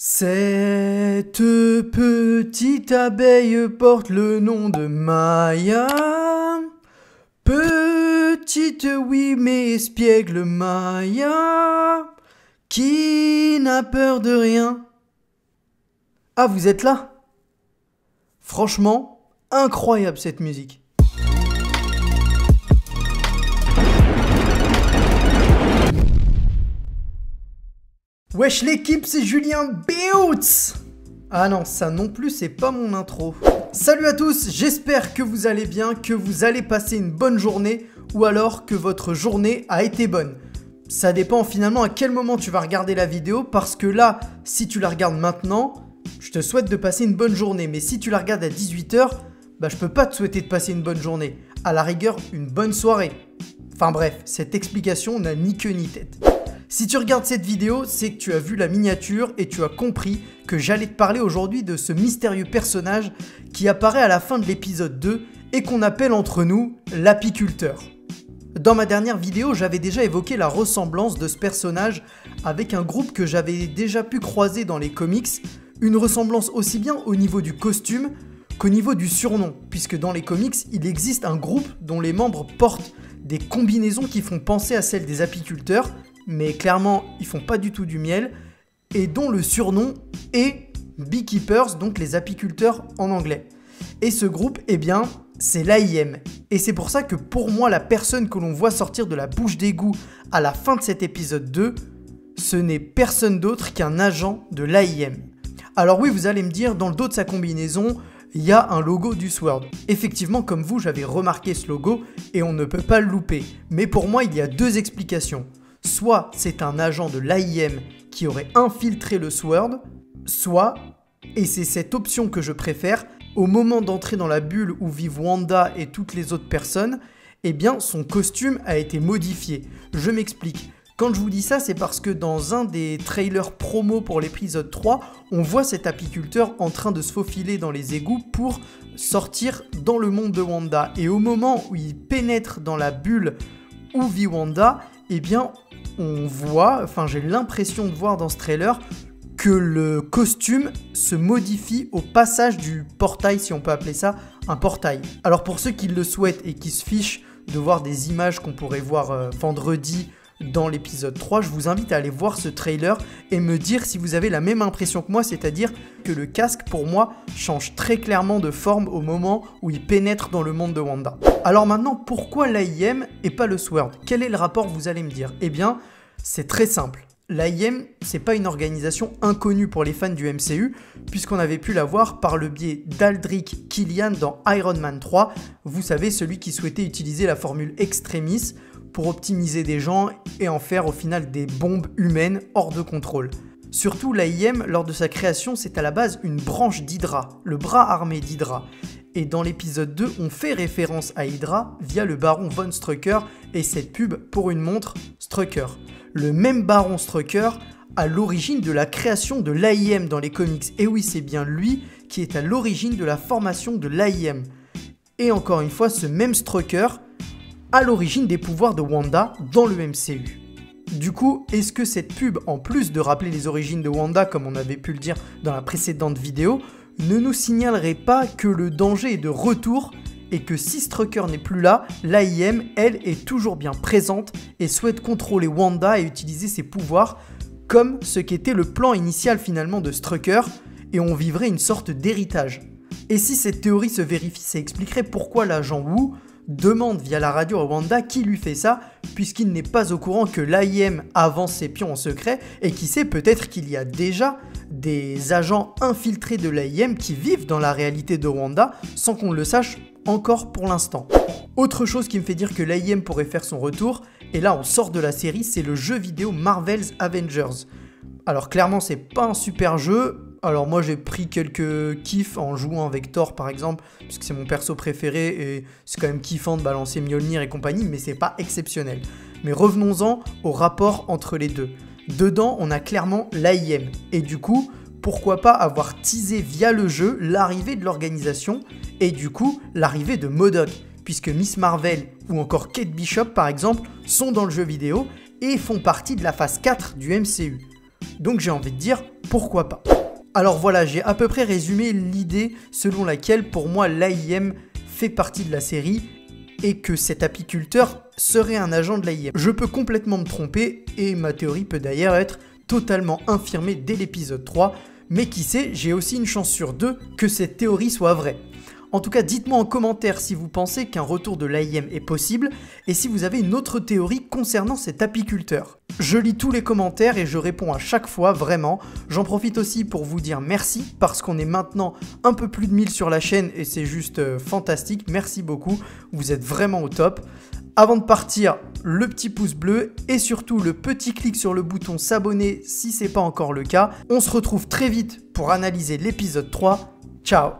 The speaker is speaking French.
Cette petite abeille porte le nom de Maya. Petite, oui, mais espiègle Maya, qui n'a peur de rien. Ah, vous êtes là? Franchement, incroyable cette musique. Wesh l'équipe, c'est Julien Béoutz. Ah non, ça non plus, c'est pas mon intro. Salut à tous, j'espère que vous allez bien, que vous allez passer une bonne journée, ou alors que votre journée a été bonne. Ça dépend finalement à quel moment tu vas regarder la vidéo, parce que là, si tu la regardes maintenant, je te souhaite de passer une bonne journée. Mais si tu la regardes à 18 h, je peux pas te souhaiter de passer une bonne journée. À la rigueur, une bonne soirée. Enfin bref, cette explication n'a ni queue ni tête. Si tu regardes cette vidéo, c'est que tu as vu la miniature et tu as compris que j'allais te parler aujourd'hui de ce mystérieux personnage qui apparaît à la fin de l'épisode 2 et qu'on appelle entre nous l'apiculteur. Dans ma dernière vidéo, j'avais déjà évoqué la ressemblance de ce personnage avec un groupe que j'avais déjà pu croiser dans les comics, une ressemblance aussi bien au niveau du costume qu'au niveau du surnom, puisque dans les comics, il existe un groupe dont les membres portent des combinaisons qui font penser à celles des apiculteurs, mais clairement, ils font pas du tout du miel, et dont le surnom est Beekeepers, donc les apiculteurs en anglais. Et ce groupe, eh bien, c'est l'AIM. Et c'est pour ça que pour moi, la personne que l'on voit sortir de la bouche d'égout à la fin de cet épisode 2, ce n'est personne d'autre qu'un agent de l'AIM. Alors oui, vous allez me dire, dans le dos de sa combinaison, il y a un logo du Sword. Effectivement, comme vous, j'avais remarqué ce logo, et on ne peut pas le louper. Mais pour moi, il y a deux explications. Soit c'est un agent de l'AIM qui aurait infiltré le Sword, soit, et c'est cette option que je préfère, au moment d'entrer dans la bulle où vivent Wanda et toutes les autres personnes, eh bien son costume a été modifié. Je m'explique. Quand je vous dis ça, c'est parce que dans un des trailers promo pour l'épisode 3, on voit cet apiculteur en train de se faufiler dans les égouts pour sortir dans le monde de Wanda. Et au moment où il pénètre dans la bulle où vit Wanda, eh bien on voit, j'ai l'impression de voir dans ce trailer que le costume se modifie au passage du portail, si on peut appeler ça un portail. Alors pour ceux qui le souhaitent et qui se fichent de voir des images qu'on pourrait voir vendredi dans l'épisode 3, je vous invite à aller voir ce trailer et me dire si vous avez la même impression que moi, c'est-à-dire que le casque pour moi change très clairement de forme au moment où il pénètre dans le monde de Wanda. Alors maintenant, pourquoi l'AIM et pas le Sword? Quel est le rapport, vous allez me dire? Eh bien, c'est très simple. L'AIM, c'est pas une organisation inconnue pour les fans du MCU, puisqu'on avait pu la voir par le biais d'Aldrich Killian dans Iron Man 3, vous savez, celui qui souhaitait utiliser la formule Extremis pour optimiser des gens et en faire au final des bombes humaines hors de contrôle. Surtout, l'AIM, lors de sa création, c'est à la base une branche d'Hydra, le bras armé d'Hydra. Et dans l'épisode 2, on fait référence à Hydra via le baron von Strucker et cette pub pour une montre Strucker. Le même baron Strucker à l'origine de la création de l'AIM dans les comics. Et oui, c'est bien lui qui est à l'origine de la formation de l'AIM. Et encore une fois, ce même Strucker à l'origine des pouvoirs de Wanda dans le MCU. Du coup, est-ce que cette pub, en plus de rappeler les origines de Wanda comme on avait pu le dire dans la précédente vidéo, ne nous signalerait pas que le danger est de retour et que si Strucker n'est plus là, l'AIM, elle, est toujours bien présente et souhaite contrôler Wanda et utiliser ses pouvoirs comme ce qu'était le plan initial finalement de Strucker, et on vivrait une sorte d'héritage. Et si cette théorie se vérifie, ça expliquerait pourquoi l'agent Wu demande via la radio à Wanda qui lui fait ça, puisqu'il n'est pas au courant que l'AIM avance ses pions en secret, et qui sait peut-être qu'il y a déjà des agents infiltrés de l'AIM qui vivent dans la réalité de Wanda sans qu'on le sache encore pour l'instant. Autre chose qui me fait dire que l'AIM pourrait faire son retour, et là on sort de la série, c'est le jeu vidéo Marvel's Avengers. Alors clairement c'est pas un super jeu. Alors moi j'ai pris quelques kiffs en jouant avec Thor par exemple, puisque c'est mon perso préféré et c'est quand même kiffant de balancer Mjolnir et compagnie, mais c'est pas exceptionnel. Mais revenons-en au rapport entre les deux. Dedans on a clairement l'AIM, et du coup pourquoi pas avoir teasé via le jeu l'arrivée de l'organisation et du coup l'arrivée de MODOK, puisque Miss Marvel ou encore Kate Bishop par exemple sont dans le jeu vidéo et font partie de la phase 4 du MCU. Donc j'ai envie de dire, pourquoi pas. Alors voilà, j'ai à peu près résumé l'idée selon laquelle pour moi l'AIM fait partie de la série et que cet apiculteur serait un agent de l'AIM. Je peux complètement me tromper et ma théorie peut d'ailleurs être totalement infirmée dès l'épisode 3, mais qui sait, j'ai aussi une chance sur 2 que cette théorie soit vraie. En tout cas, dites-moi en commentaire si vous pensez qu'un retour de l'AIM est possible et si vous avez une autre théorie concernant cet apiculteur. Je lis tous les commentaires et je réponds à chaque fois, vraiment. J'en profite aussi pour vous dire merci parce qu'on est maintenant un peu plus de 1000 sur la chaîne et c'est juste fantastique. Merci beaucoup, vous êtes vraiment au top. Avant de partir, le petit pouce bleu et surtout le petit clic sur le bouton s'abonner si c'est pas encore le cas. On se retrouve très vite pour analyser l'épisode 3. Ciao!